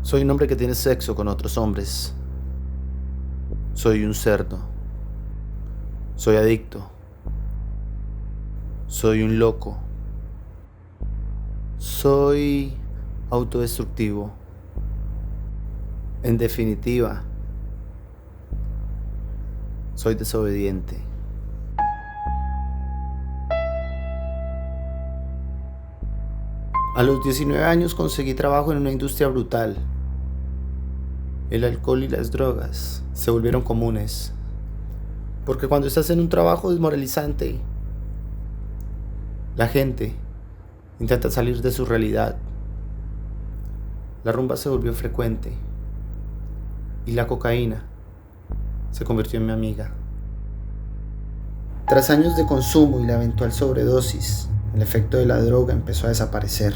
Soy un hombre que tiene sexo con otros hombres. Soy un cerdo. Soy adicto. Soy un loco. Soy autodestructivo. En definitiva, soy desobediente. A los 19 años conseguí trabajo en una industria brutal. El alcohol y las drogas se volvieron comunes. Porque cuando estás en un trabajo desmoralizante, la gente intenta salir de su realidad. La rumba se volvió frecuente y la cocaína se convirtió en mi amiga. Tras años de consumo y la eventual sobredosis, el efecto de la droga empezó a desaparecer.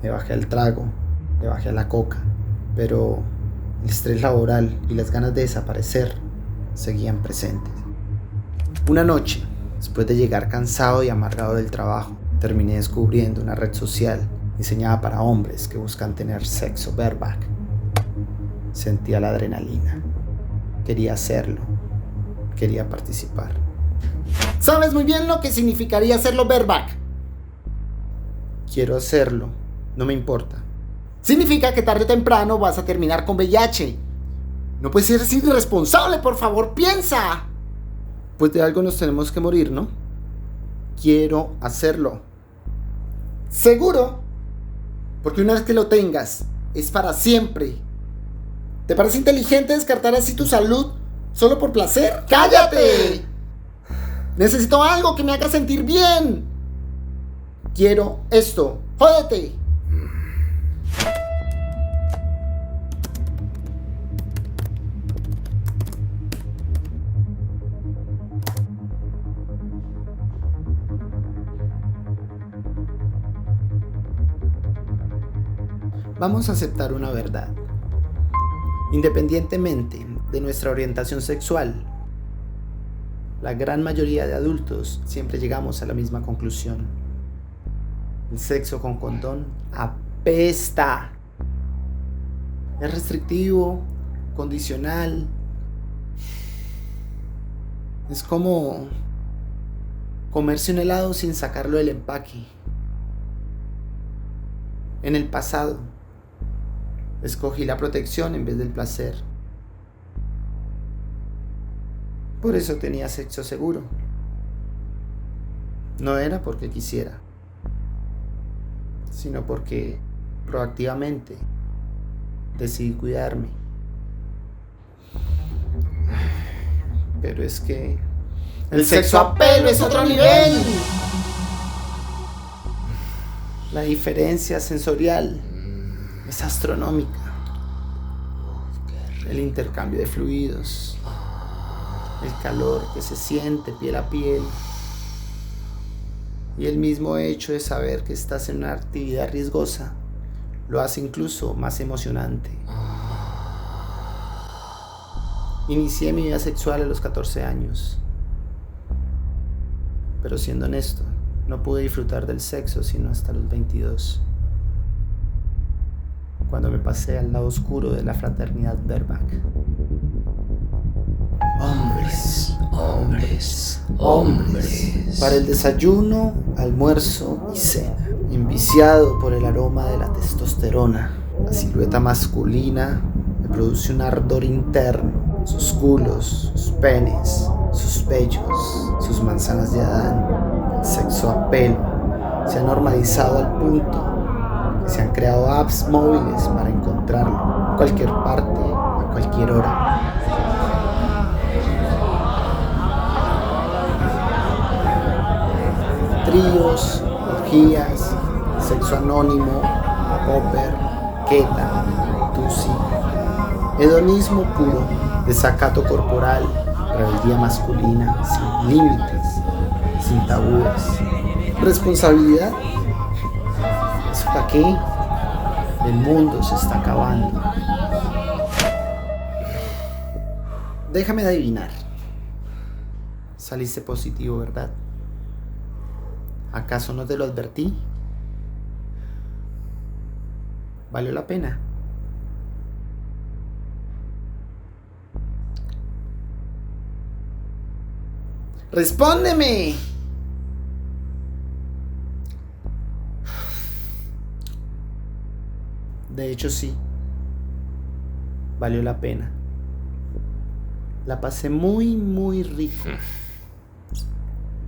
Me bajé al trago, me bajé a la coca, pero el estrés laboral y las ganas de desaparecer seguían presentes. Una noche, después de llegar cansado y amargado del trabajo, terminé descubriendo una red social diseñada para hombres que buscan tener sexo bareback. Sentía la adrenalina. Quería hacerlo. Quería participar. Sabes muy bien lo que significaría hacerlo bareback. Quiero hacerlo. No me importa. Significa que tarde o temprano vas a terminar con VIH. No puedes ser así irresponsable, por favor, piensa. Pues de algo nos tenemos que morir, ¿no? Quiero hacerlo. ¿Seguro? Porque una vez que lo tengas, es para siempre. ¿Te parece inteligente descartar así tu salud solo por placer? ¡Cállate! Necesito algo que me haga sentir bien. Quiero esto. ¡Jódete! Vamos a aceptar una verdad. Independientemente de nuestra orientación sexual, la gran mayoría de adultos siempre llegamos a la misma conclusión. El sexo con condón apesta. Es restrictivo, condicional. Es como comerse un helado sin sacarlo del empaque. En el pasado, escogí la protección en vez del placer. Por eso tenía sexo seguro. No era porque quisiera, sino porque proactivamente decidí cuidarme. Pero es que el sexo a pelo es otro nivel. La diferencia sensorial es astronómica. El intercambio de fluidos, el calor que se siente piel a piel y el mismo hecho de saber que estás en una actividad riesgosa lo hace incluso más emocionante. Inicié mi vida sexual a los 14 años, pero siendo honesto, no pude disfrutar del sexo sino hasta los 22, cuando me pasé al lado oscuro de la fraternidad bareback. Hombres, hombres, hombres, para el desayuno, almuerzo y cena, enviciado por el aroma de la testosterona. La silueta masculina me produce un ardor interno, sus culos, sus penes, sus pechos, sus manzanas de Adán. El sexo a pelo se ha normalizado al punto que se han creado apps móviles para encontrarlo en cualquier parte, a cualquier hora. Tríos, orgías, sexo anónimo, popper, keta, tusi, hedonismo puro, desacato corporal, rebeldía masculina, sin límites, sin tabúes. ¿Responsabilidad? ¿Eso para qué? El mundo se está acabando. Déjame adivinar. Saliste positivo, ¿verdad? ¿Acaso no te lo advertí? Valió la pena. ¡Respóndeme! De hecho, sí. Valió la pena. La pasé muy, muy rico.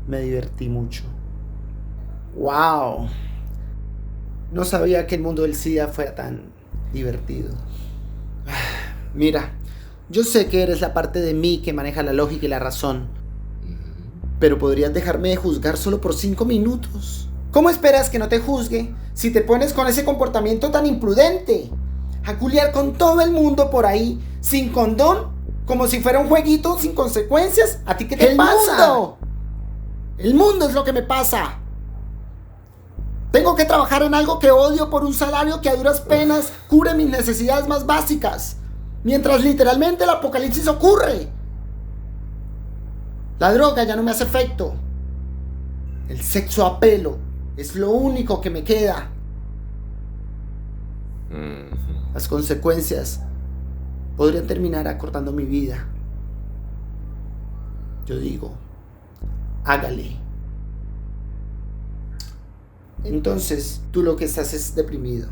Me divertí mucho. ¡Wow! No sabía que el mundo del SIDA fuera tan divertido. Mira, yo sé que eres la parte de mí que maneja la lógica y la razón. Pero podrías dejarme de juzgar solo por 5 minutos. ¿Cómo esperas que no te juzgue si te pones con ese comportamiento tan imprudente? A culiar con todo el mundo por ahí, sin condón, como si fuera un jueguito sin consecuencias. ¿A ti qué te pasa? El mundo es lo que me pasa. Tengo que trabajar en algo que odio por un salario que a duras penas cubre mis necesidades más básicas, mientras literalmente el apocalipsis ocurre. La droga ya no me hace efecto. El sexo a pelo es lo único que me queda. Las consecuencias podrían terminar acortando mi vida. Yo digo, hágale. Entonces, tú lo que estás es deprimido.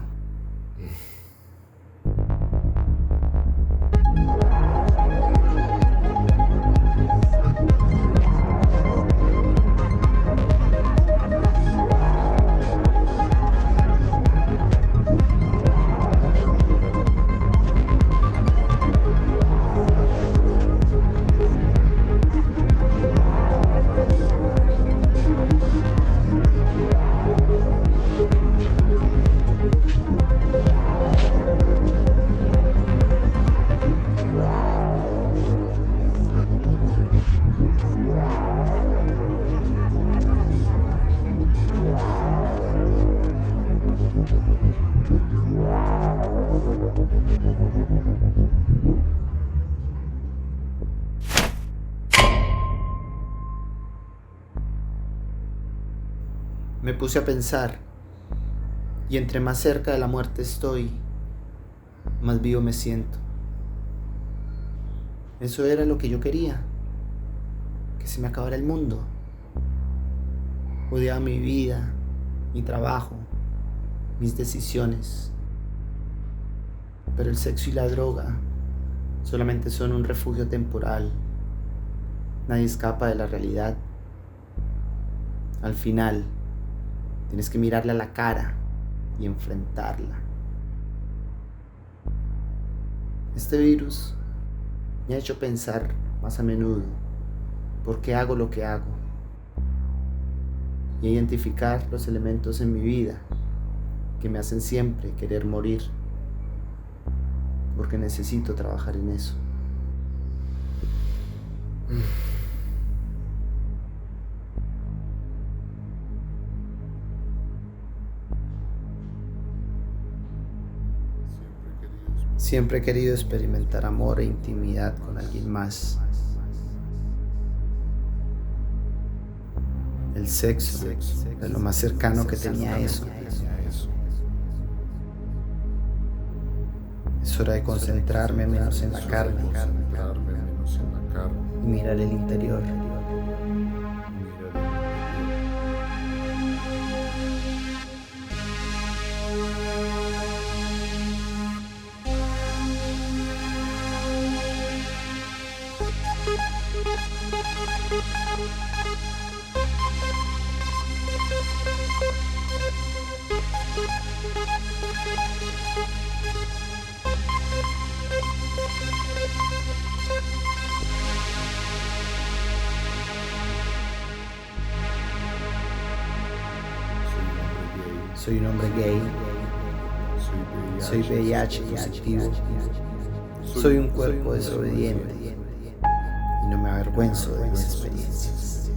Me puse a pensar, y entre más cerca de la muerte estoy, más vivo me siento. Eso era lo que yo quería, que se me acabara el mundo. Odiaba mi vida, mi trabajo, mis decisiones. Pero el sexo y la droga solamente son un refugio temporal. Nadie escapa de la realidad. Al final, tienes que mirarle a la cara y enfrentarla. Este virus me ha hecho pensar más a menudo por qué hago lo que hago y identificar los elementos en mi vida que me hacen siempre querer morir, porque necesito trabajar en eso. Siempre he querido experimentar amor e intimidad con alguien más. El sexo era lo más cercano que tenía a eso. Es hora de concentrarme menos en la carne y mirar el interior. Soy un hombre gay. Soy VIH positivo. Soy un cuerpo desobediente. Y no me avergüenzo de mis experiencias.